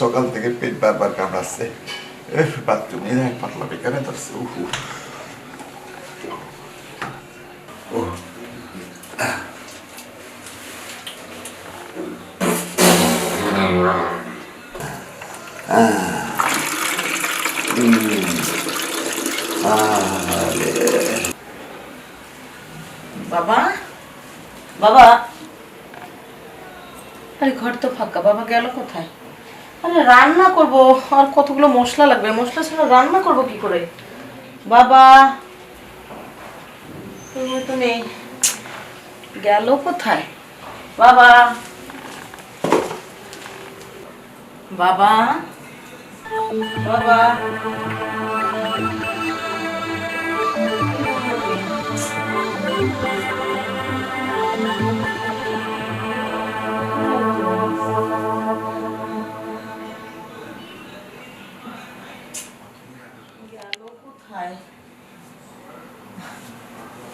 সকাল থেকে পেট বারবার কামড়াচ্ছে, বাথরুমে পাতলা বেকারে ধরছে। বাবা, বাবা, আরে ঘর তো ফাঁকা, বাবা গেল কোথায়? আরে রান্না করব, আর কতগুলো মশলা লাগবে, মশলা ছাড়া রান্না করব কি করে? বাবা তুমি তো নেই, গেল কোথায়? বাবা, বাবা, বাবা,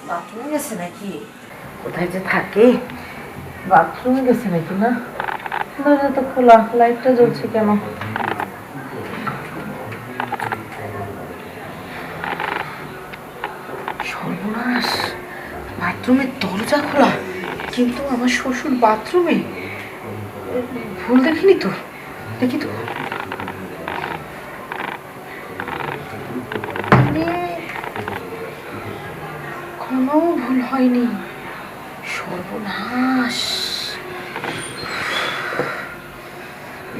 বাথরুমে গেছে নাকি? কোথায় যে থাকে, বাথরুমে গেছে নাকি? না, দরজা তো খোলা, লাইটটা জ্বলছে কেন? সর্বনাশ, বাথরুমের দরজা খোলা, কিন্তু আমার শ্বশুর বাথরুমে। ভুল দেখিনি তো, দেখি তো। কোনো ভুল হয়নি। সর্বনাশ,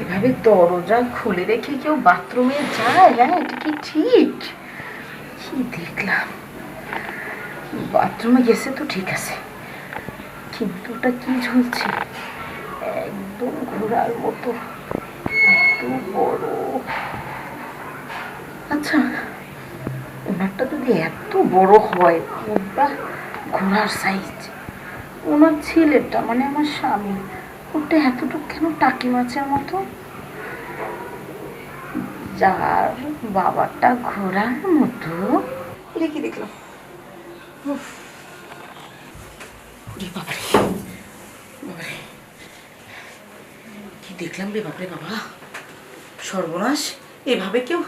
এভাবে দরজা খুলে রেখে কেউ বাথরুমে যায়? হ্যাঁ, এটা কি ঠিক? কি দেখলাম, বাথরুমে গেছে তো ঠিক আছে, কিন্তু ওটা কি ঝুলছে একদম ঘোড়ার মতো, এত বড়। আচ্ছা, ওনারটা যদি এত বড় হয়, ওটা ঘোড়ার সাইজ, ওনার ছেলেটা মানে আমার স্বামী, ওটা এতটুকু কেন টাকি মাছের মতো? যার বাবাটা ঘোড়ার মতো, কি দেখলাম? কি দেখলাম রে বাপরে বাবা, সর্বনাশ! এভাবে কেউ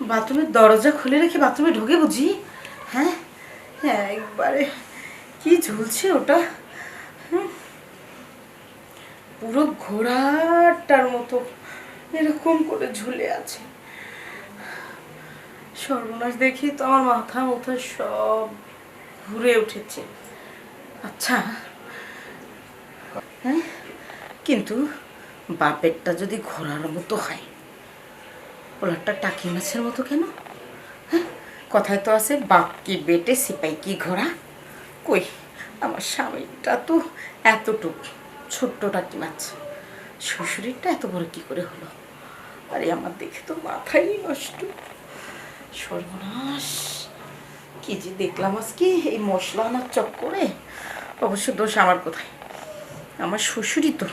বাথরুমের দরজা খুলে রেখে বাথরুমে ঢোকে বুঝি? হ্যাঁ, হ্যাঁ, একবারে কি ঝুলছে ওটা, পুরো ঘোড়াটার মতো এরকম করে ঝুলে আছে। সর্বনাশ, দেখি তো আমার মাথা মুথা সব ঘুরে উঠেছে। আচ্ছা, হ্যাঁ, কিন্তু বাপেরটা যদি ঘোড়ার মতো হয়, ওলারটা টাকি মাছের মতো কেন? হ্যাঁ, কথায় তো আছে, বাপ কি বেটে সিপাই কি ঘোড়া। কই, আমার স্বামীটা তো এতটুক ছোট্ট টাকি মাছ, শ্বশুরেরটা এত বড় কি করে হলো? আরে আমার দেখে তো মাথাই নষ্ট। সর্বনাশ, কি যে দেখলাম আজকে এই মশলা আনার চক্করে। অবশ্য দোষ আমার কোথায়, আমার শ্বশুরই তো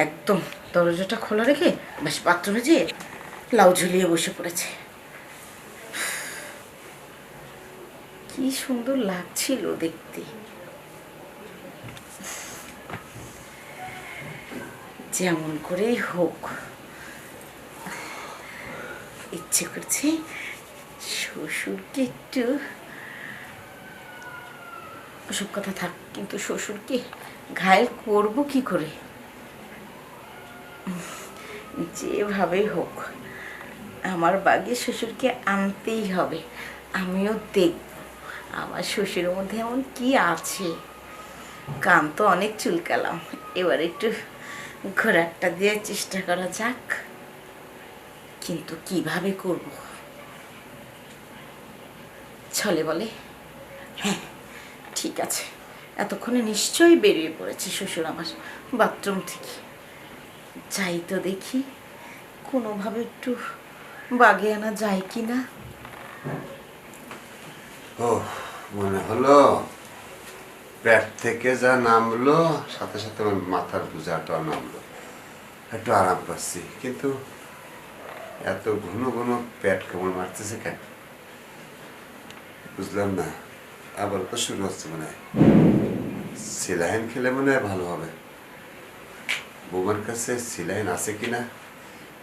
একদম দরজাটা খোলা রেখে বেশ বাথরুমে যেয়ে লাউ ঝুলিয়ে বসে পড়েছে। কি সুন্দর লাগছিল দেখতে। যেমন করেই হোক, ইচ্ছে করছে শ্বশুরকে একটু, ওসব কথা থাক, কিন্তু শ্বশুরকে ঘায়েল করব কি করে? যেভাবেই হোক আমার বাগে শ্বশুরকে আনতেই হবে। আমিও দেখব আমার শ্বশুরের মধ্যে এমন কি আছে। কান তো অনেক চুলকালাম, এবার একটু ঘোড়াটা দিয়ে চেষ্টা করা যাক, কিন্তু কিভাবে করব? ছলে বলে? হ্যাঁ, ঠিক আছে, এতক্ষণে নিশ্চয়ই বেরিয়ে পড়েছে শ্বশুর আমার বাথরুম থেকে। যাই তো দেখি কোনোভাবে একটু বাগে আনা যায় কি না। ও, মনে হলো পেট থেকে যা নামলো, সাথে সাথে আমার মাথার বোঝাটাও নামলো, একটু আরাম পাচ্ছি। কিন্তু এত ঘন ঘন পেট কেমন মারতেছে কেন বুঝলাম না। আবার তো শুরু হচ্ছে মনে হয়, সেলাইন খেলে মনে হয় ভালো হবে। বৌমার কাছে সিলাইন আছে কিনা,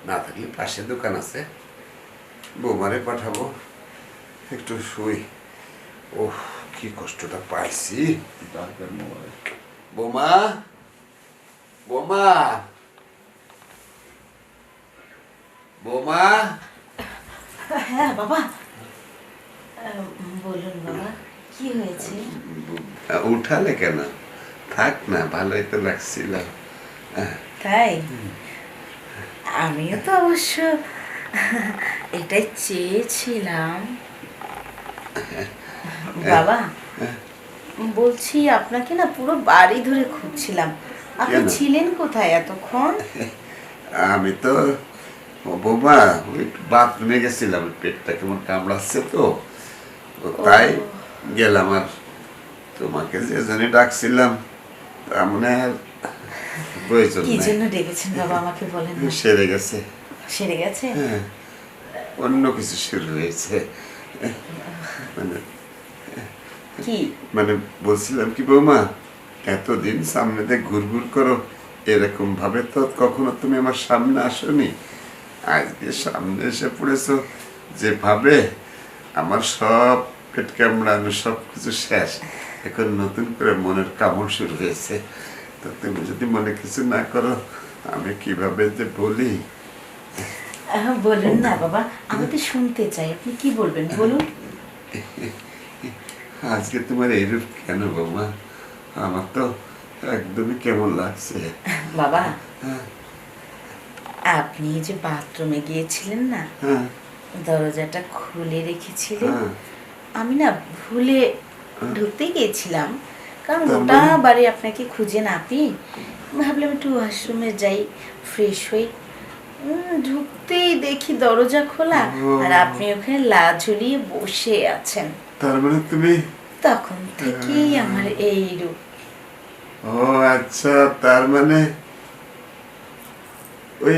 না থাকলে পাশে দোকান আছে, বৌমারে পাঠাবো। একটু শুই। ও কি কষ্টটা পাইছি। বৌমা, বৌমা, বৌমা। হ্যাঁ বাবা, বলুন বাবা, কি হয়েছে? উঠালে কেন? থাক না, ভালোই তো লাগছিল। তাই? আমিও তো অবশ্য এটাই চেয়েছিলাম বাবা। বলছি আপনাকে না পুরো বাড়ি ধরে খুঁজছিলাম, আপনি কেন? ছিলেন কোথায় এতক্ষণ? আমি তো বৌমা ওই বাথরুমে গেছিলাম, পেটটা কেমন কামড়াচ্ছে তো, তাই গেলাম। আর তোমাকে যে জন্য ডাকছিলাম তার মানে আর প্রয়োজন কি নাই। জন্য ডেকেছেন বাবা আমাকে বলেন না। সেরে গেছে। সেরে গেছে? হ্যাঁ, অন্য কিছু শুরু হয়েছে। মানে কি? মানে বলছিলাম কি বৌমা, এতদিন সামনে দিয়ে ঘুরঘুর করো, এরকম ভাবে তো কখনো তুমি আমার সামনে আসোনি। আজকে সামনে এসে পড়েছো যেভাবে, আমার সব পেট কামড়ানো সব কিছু শেষ। এখন নতুন করে মনের কামড় শুরু হয়েছে। তো তুমি যদি মনে কিছু না করো, আমি কিভাবে যে বলি। বলুন না বাবা, আমি তো শুনতে চাই, আপনি কি বলবেন বলুন। আজকে তোমার এইরূপ কেন বৌমা? আমার তো একদমই কেমন লাগছে। বাবা, হ্যাঁ, আপনি যে বাথরুমে গিয়েছিলেন না, হ্যাঁ, দরজাটা খুলে রেখেছিলেন, হ্যাঁ। আমি না ভুলে ঢুকতে গিয়েছিলাম, কারণ তার গোটা মানে? বাড়ি আপনাকে খুঁজে না পেয়ে ভাবলাম একটু ওয়াশরুমে যাই, ফ্রেশ হই। ঢুকতেই দেখি দরজা খোলা, আর আপনি ওখানে লা ঝুলিয়ে বসে আছেন। তার মানে তুমি, তখন থেকেই আমার এই রূপ। ও আচ্ছা, তার মানে ওই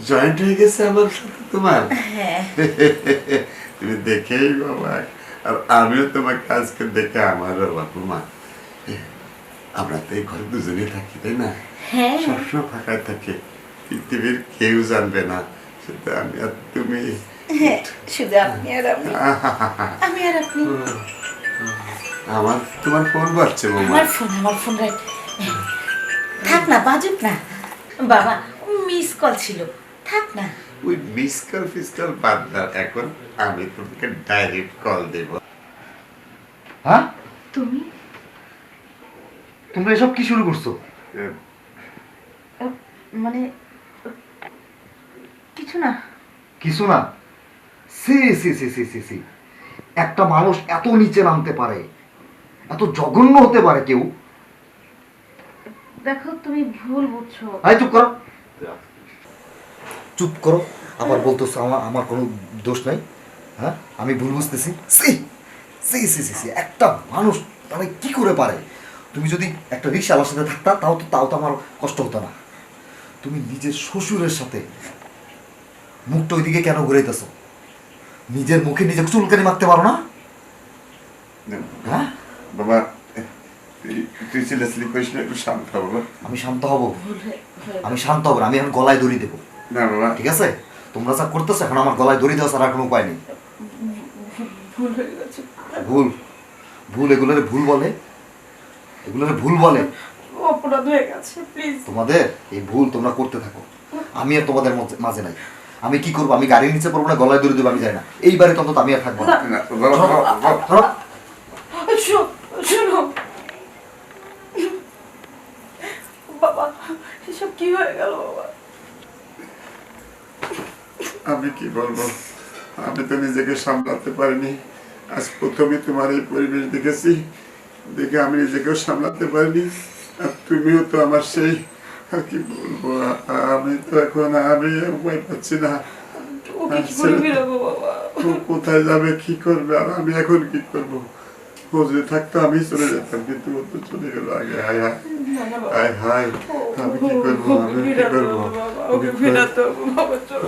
জয়েন্ট হয়ে গেছে আমার সাথে তোমার। হ্যাঁ তুমি দেখেই বাবা, আর আমিও তোমাকে আজকে দেখে আমারও বাবুমা। আমরা তো এই ঘরে দুজনেই থাকি, তাই না? হ্যাঁ সবসময় ফাঁকায় থাকে, পৃথিবীর কেউ জানবে না, শুধু আমি আর তুমি। হ্যাঁ, শুধু আপনি আর আমি, আমি আর আপনি। আমার তোমার ফোন বাজছে বৌমা। আমার ফোন রাখ, থাক না, বাজুক না বাবা, মিস কল ছিল, থাক না। ওই মিসকল ফিসকল বাদ দাও, এখন আমি তোমাকে ডাইরেক্ট কল দেব। হ্যাঁ, তুমি তোমরা এসব কি শুরু করছো? মানে কিছু না। কিছু না? সি সি সি সি সি সি, একটা মানুষ এত নিচে নামতে পারে, এত জঘন্য হতে পারে কেউ? দেখো তুমি ভুল বুঝছো। আয় চুপ করো, চুপ করো। আবার বলতেছো আমার আমার কোনো দোষ নাই? হ্যাঁ, আমি ভুল বুঝতেছি? সি সি সি সি সি, একটা মানুষ তাহলে কি করে পারে? তুমি যদি একটা রিক্সাওয়ালার সাথে থাকতা তাও তো আমার কষ্ট হতো না। তুমি নিজের শ্বশুরের সাথে মুখটা ওইদিকে কেন ঘুরাইতেছো? নিজের মুখে নিজে চুলকানি মারতে পারো না? হ্যাঁ, বাবা, তুই সিরিয়াসলি করিস না, একটু শান্ত হ বাবা। আমি শান্ত হব, আমি শান্ত হব না, আমি এখন গলায় দড়ি দেবো। না বাবা, ঠিক আছে, তোমরা যা করতেছো এখন আমার গলায় দড়ি দেওয়া ছাড়া আর কোনো উপায় নেই। ভুল হয়ে গেছে। ভুল? ভুল এগুলোর ভুল বলে? এগুলোর ভুল বলে? অপরাধ হয়ে গেছে, প্লিজ। তোমাদের এই ভুল তোমরা করতে থাকো, আমি আর তোমাদের মাঝে নাই। আমি কি করবো? আমি গাড়ির নিচে পড়বো না গলায় দড়ি দেবো? আমি যাই না, এইবারে তত আমি আর থাকবো না। না বাবা, বাবা, ধরো। শোনো বাবা, এসব কি হয়ে গেল বাবা? আমি কি বলবো, আমি তো নিজেকে সামলাতে পারিনি। আজ প্রথমে তোমার এই পরিবেশ দেখেছি, দেখে আমি নিজেকেও সামলাতে পারিনি। আর তুমিও তো আমার সেই, আর কি বলবো, আমি তো এখন আমি উপায় পাচ্ছি না। ওকে কি করে বেরোবো বাবা? ও কোথায় যাবে, কি করবে, আর আমি এখন কি করবো? ও যদি থাকতো আমি চলে যেতাম, কিন্তু ও তো চলে গেল আগে। হায় হায়, হায় হায়, আমি কি করবো, আমি কি করবো? ওকে ফেরাতে হবে বাবা, চলো।